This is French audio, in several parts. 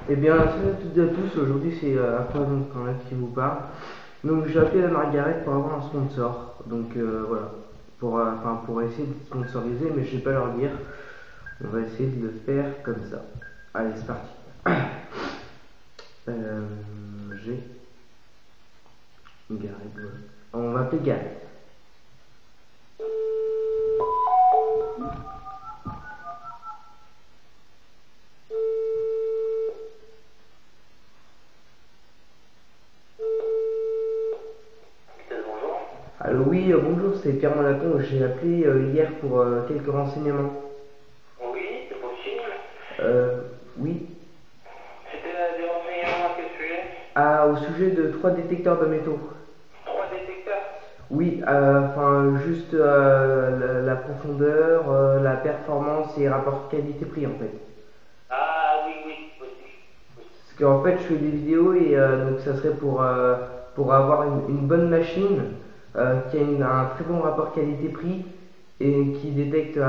Eh bien, salut à toutes et à tous, aujourd'hui c'est Aquaman quand même qui vous parle. Donc j'ai appelé la Margaret pour avoir un sponsor. Donc voilà, pour essayer de sponsoriser, mais je sais pas leur dire. On va essayer de le faire comme ça. Allez, c'est parti. Euh, j'ai Gareth, voilà. On va appeler Gareth. Bonjour. Allô, oui, bonjour, c'est Pierre Monacon. J'ai appelé hier pour quelques renseignements. Oui, c'est possible. Euh, oui. C'était des renseignements à quel sujet? Ah, au sujet de 3 détecteurs de métaux. 3 détecteurs? Oui, juste la profondeur, la performance et rapport qualité-prix en fait. Ah oui, oui, oui, oui. Parce qu'en fait, je fais des vidéos et donc ça serait pour avoir une bonne machine qui a un très bon rapport qualité-prix et qui détecte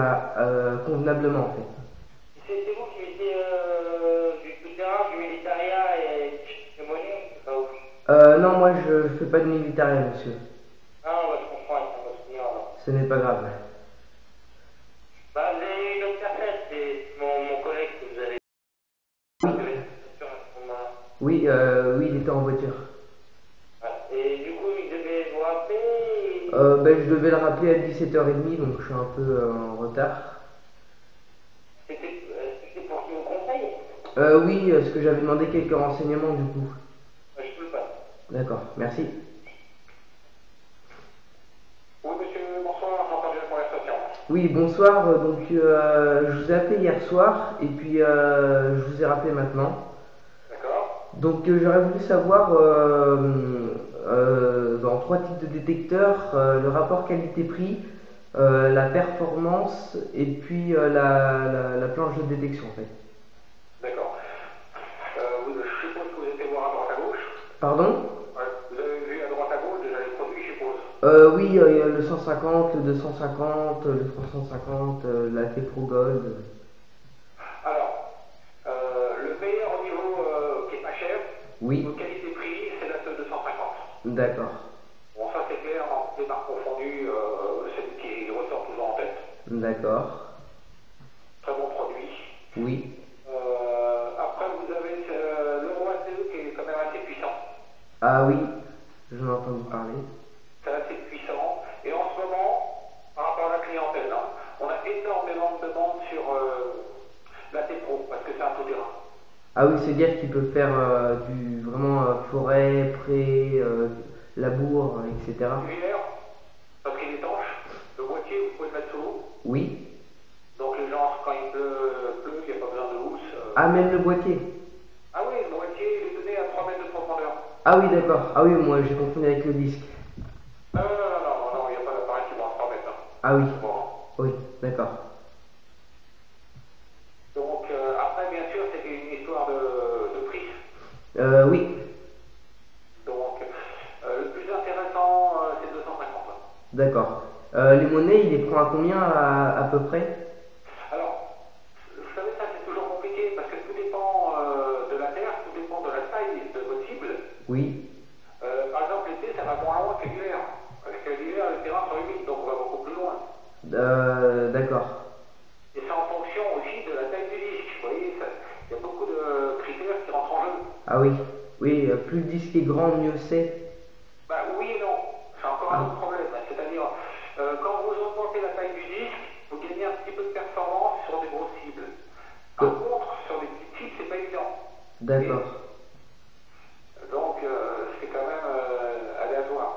convenablement en fait. C'est vous qui mettez du terrain, du militaria et du monnaie, c'est pas ouf. Non, moi je fais pas de militaire, monsieur. Ah, ouais, je comprends, ça va se dire. Ce n'est pas grave. Bah, vous avez une autre personne, c'est mon collègue que vous avez. Oui, Ah, de l'éducation à ce moment-là. oui, oui, il était en voiture. Ouais. Et du coup, il devait vous rappeler. Je devais le rappeler à 17h30, donc je suis un peu en retard. C'était pour qu'il vous conseille? Oui, ce que j'avais demandé quelques renseignements du coup. Je peux pas. D'accord, merci. Oui, monsieur, bonsoir, j'ai entendu la conversation. Oui, bonsoir. Je vous ai appelé hier soir et puis je vous ai rappelé maintenant. D'accord? Donc, j'aurais voulu savoir dans 3 types de détecteurs le rapport qualité-prix, la performance et puis la planche de détection en fait. D'accord. Je suppose que vous êtes allé voir à droite à gauche. Pardon? Ouais. Vous avez vu à droite à gauche déjà les produits, je suppose. Oui, le 150, le 250, le 350, la T-Pro Gold. Alors, le meilleur au niveau qui est pas cher, Oui, au qualité-prix, c'est la seule 250. d'accord, Bon, ça c'est clair, dans toutes les marques confondues, c'est ce qui ressort toujours en tête. d'accord, Très bon produit. oui. Après, vous avez l'Euro ACE qui est quand même assez puissant. Ah oui, j'en ai entendu parler. C'est assez puissant. Et en ce moment, par rapport à la clientèle, hein, on a énormément de demandes sur la T-Pro parce que c'est un tout-terrain. Ah oui, c'est dire qu'il peut faire vraiment forêt, pré, labour, etc. Tunnelière, parce qu'il est étanche. Le boîtier, vous pouvez le mettre sous l'eau. Oui. Donc les gens, quand il pleut, il n'y a pas besoin de housse. Ah, même le boîtier. Ah oui, le boîtier, il est donné à 3 mètres de profondeur. Ah oui, d'accord. Ah oui, moi j'ai confondu avec le disque. Non, non, non, non, non, non, il n'y a pas d'appareil qui va à 3 mètres. Hein. Ah oui, C'est bon. oui, d'accord. Donc après, bien sûr, c'est une histoire de prix. Oui, Donc le plus intéressant, c'est 250. d'accord. Les monnaies, il les prend à combien à peu près? Alors, vous savez, ça c'est toujours compliqué parce que tout dépend de la terre, tout dépend de la taille de votre cible. Oui, Par exemple, l'été, ça va moins loin que l'hiver. Parce que l'hiver, les terrains sont humides, donc on va beaucoup plus loin. d'accord. Et c'est en fonction aussi de la taille du disque. Vous voyez, il y a beaucoup de critères qui rentrent en jeu. Ah oui, oui, plus le disque est grand, mieux c'est. Bah oui et non. C'est encore un autre Ah, problème. C'est-à-dire, quand vous augmentez la taille du disque, vous gagnez un petit peu de performance sur des grosses cibles. Par que- contre, sur des petites cibles, c'est pas évident. Et d'accord. donc, c'est quand même aléatoire.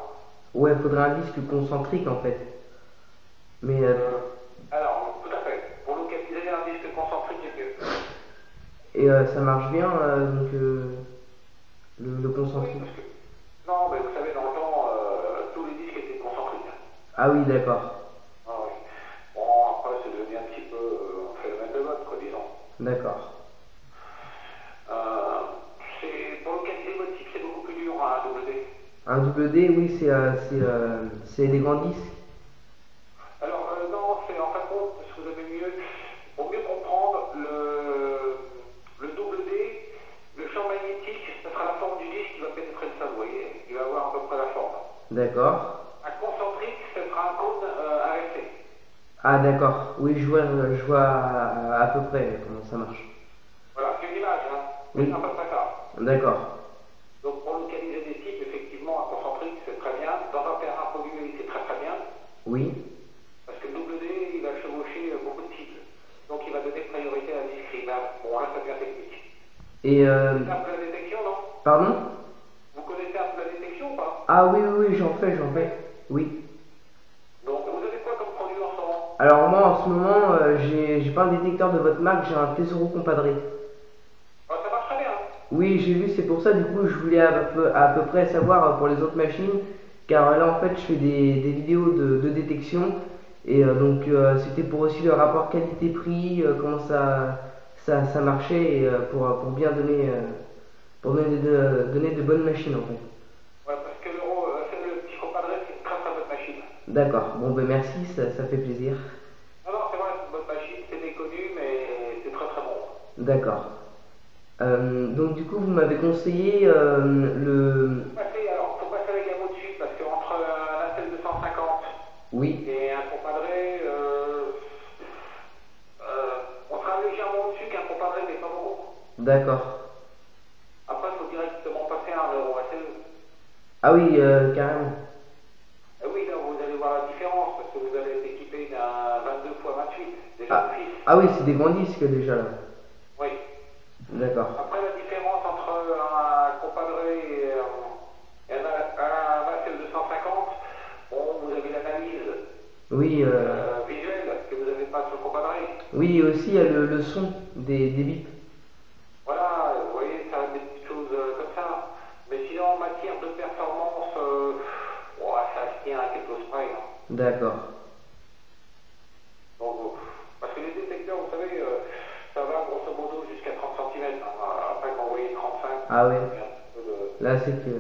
Ouais, il faudrait un disque concentrique en fait. Mais Alors, tout à fait. Pour localiser un disque concentrique, c'est mieux. ça marche bien le Oui, concentrique. parce que. Non, mais vous savez, dans le temps, tous les disques étaient concentriques. Ah oui, d'accord, Ah oui. Bon, après, c'est devenu un petit peu un phénomène de mode, quoi, disons. d'accord. Pour localiser votre type, c'est beaucoup plus dur à WD. Un double D, oui, c'est des grands disques. Alors, non, c'est en fin de compte, si vous avez mieux, pour mieux comprendre le double D, D'accord. Un concentrique, ce sera un cône inversé. Ah d'accord. Oui, je vois à peu près comment ça marche. Voilà, c'est une image, hein. Mais Oui. c'est à peu près ça. D'accord. Donc pour localiser des cibles, effectivement, un concentrique, c'est très bien. Dans un terrain pollué, c'est très très bien. Oui. Parce que le double D, il va chevaucher beaucoup de cibles. Donc il va donner priorité à discrete. Bon, là, ça devient technique. Et Vous connaissez un peu la détection, non? pardon? Vous connaissez un peu la détection ou pas? Ah oui, oui, oui, j'en fais. Oui. Donc vous avez quoi comme produit en ce moment? Alors moi en ce moment, j'ai pas un détecteur de votre marque, j'ai un Tesoro compadré. Ah, ça marche très bien. Oui, j'ai vu, c'est pour ça du coup je voulais à peu près savoir pour les autres machines, car là en fait je fais des vidéos de détection et donc c'était pour aussi le rapport qualité-prix, comment ça marchait et pour bien donner, donner de bonnes machines en fait. Ouais, parce que c'est le petit compadré, c'est une très très bonne machine. D'accord, bon ben merci, ça fait plaisir. Non, non, c'est vrai, c'est une bonne machine, c'est méconnu, mais c'est très très bon. D'accord. Donc du coup vous m'avez conseillé le... Faut passer la gamme au-dessus, parce qu'entre un Intel 250 Oui, et un compadré, on sera légèrement au-dessus qu'un compadré, mais pas beaucoup. d'accord. Après, il faut directement passer à un euro ATE. Ah oui, carrément. Oui, là, vous allez voir la différence, parce que vous allez être équipé d'un 22 x 28, déjà Ah, d'office. ah oui, c'est des grands disques déjà là. Oui. D'accord. Après, la différence entre un compadré et un Intel 250, bon, vous avez l'analyse Oui, visuelle que vous n'avez pas sur le compadré. oui, aussi il y a le son des bips. Voilà, vous voyez, ça des petites choses comme ça. Mais sinon, en matière de performance, ouais, ça se tient à quelques sprays. Hein. D'accord. Donc, parce que les détecteurs, vous savez, ça va grosso modo jusqu'à 30 cm. Hein. Après, quand vous voyez 35, Ah oui, il y a un petit peu de, là c'est que...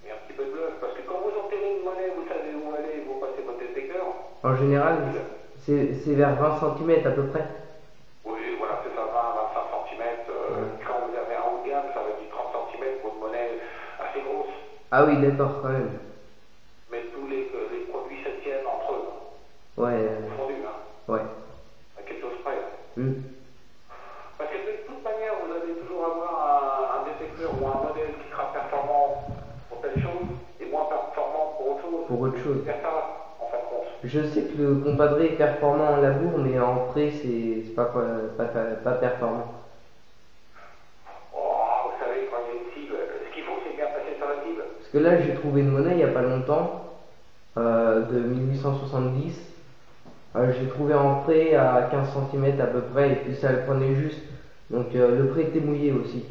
il y a un petit peu de bluff. Parce que quand vous enterrez une monnaie, vous savez où aller et vous passez votre détecteur. En général, c'est vers 20 cm à peu près. Oui, voilà, c'est ça, 20-25 cm. Ouais. Quand vous avez un haut de gamme, ça va être du 30 cm pour une monnaie assez grosse. Ah oui, d'accord, quand même. Mais tous les produits se tiennent entre eux. Ouais, Confondus, hein, ouais. à quelque chose près. Hmm. Parce que de toute manière, vous allez toujours avoir un détecteur ou un modèle qui sera performant pour telle chose et moins performant pour autre chose. Pour autre chose. C'est ça, en fin de compte. Je sais que le compadré est performant en labour, mais en pré c'est pas performant. Oh, vous savez, quand il y a une cible, ce qu'il faut, c'est bien passer sur la cible. Parce que là j'ai trouvé une monnaie il n'y a pas longtemps, de 1870. J'ai trouvé en pré à 15 cm à peu près, et puis ça le prenait juste. Donc le pré était mouillé aussi.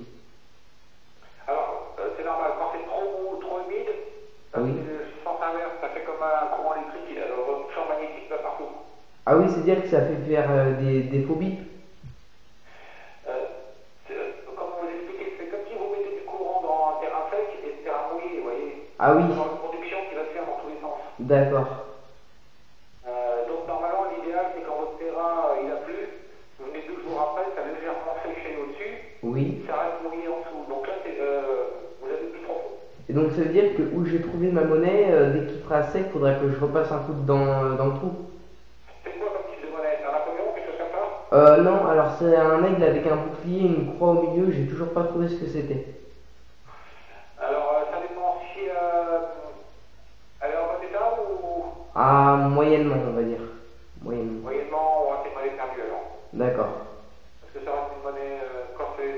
Alors, c'est normal, quand c'est trop humide, ça Oui. fait le sens inverse, ça fait comme un courant électrique, votre champ magnétique va partout. Ah oui, c'est-à-dire que ça fait faire des faux bips. Comment vous expliquer, c'est comme si vous mettez du courant dans un terrain sec et un terrain mouillé, vous voyez. Ah oui, Dans une production qui va se faire dans tous les sens. d'accord. Donc normalement l'idéal c'est quand votre terrain il a plu, vous venez 2 jours après, ça a légèrement séché au-dessus, Oui. ça reste mouillé en dessous. Donc là vous avez plus profond. Et donc ça veut dire que où j'ai trouvé ma monnaie, dès qu'il fera sec, faudra que je repasse un coup dans le trou. C'est quoi comme type de monnaie? Un Napoléon, quelque chose comme ça? Non, alors c'est un aigle avec un bouclier et une croix au milieu, j'ai toujours pas trouvé ce que c'était. Alors ça dépend si elle est en bon état ou Ah, moyennement, on va dire. Moyennement. moyennement ou c'est monnaie perdue alors. D'accord. Parce que ça reste une monnaie, quand c'est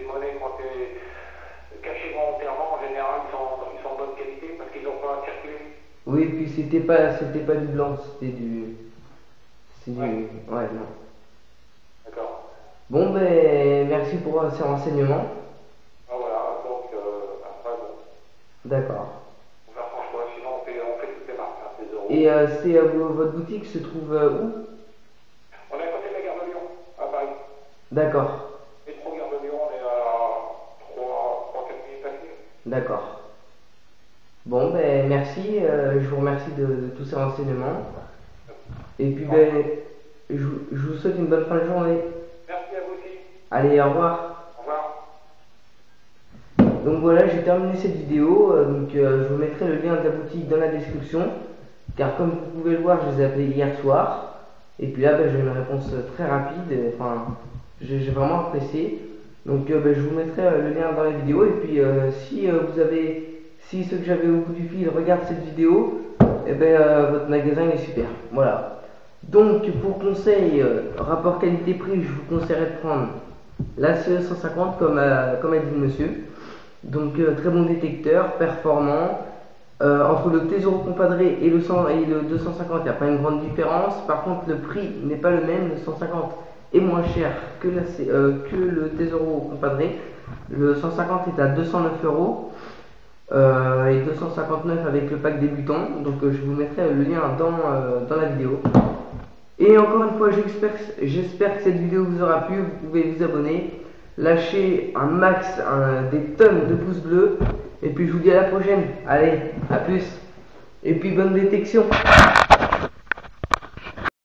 des monnaies quand c'est cachées volontairement, en général ils sont de bonne qualité parce qu'ils n'ont pas circulé. Oui, puis c'était pas du blanc, c'était du... C'est du... Ouais. Ouais, non. D'accord. Bon, ben, merci pour ces renseignements. Ah, voilà, donc après bon, D'accord. on va faire franchement, sinon on fait toutes les marques, hein, des euros. Et votre boutique se trouve où? On est à côté de la gare de Lyon, à Paris. D'accord. Métro gare de Lyon, on est à 3-4 minutes à pied. D'accord. Bon, ben, merci. Je vous remercie de tous ces renseignements. Et puis, ben, je vous souhaite une bonne fin de journée. Merci à vous aussi. Allez, au revoir. Au revoir. Donc voilà, j'ai terminé cette vidéo, je vous mettrai le lien de la boutique dans la description, car comme vous pouvez le voir, je les ai appelés hier soir, et puis là j'ai eu une réponse très rapide, enfin j'ai vraiment apprécié. Donc je vous mettrai le lien dans la vidéo, et puis si ceux que j'avais au bout du fil regardent cette vidéo, et votre magasin est super. Voilà. Donc pour conseil, rapport qualité-prix, je vous conseillerais de prendre la CE 150 comme a dit le monsieur. Donc très bon détecteur, performant. Entre le Tesoro Compadré et le 250, il n'y a pas une grande différence. Par contre, le prix n'est pas le même. Le 150 est moins cher que le Tesoro Compadré. Le 150 est à 209 € et 259 avec le pack débutant. Donc je vous mettrai le lien dans la vidéo. Et encore une fois, j'espère que cette vidéo vous aura plu. Vous pouvez vous abonner, lâcher un max, des tonnes de pouces bleus. Et puis je vous dis à la prochaine. Allez, à plus. Et puis bonne détection.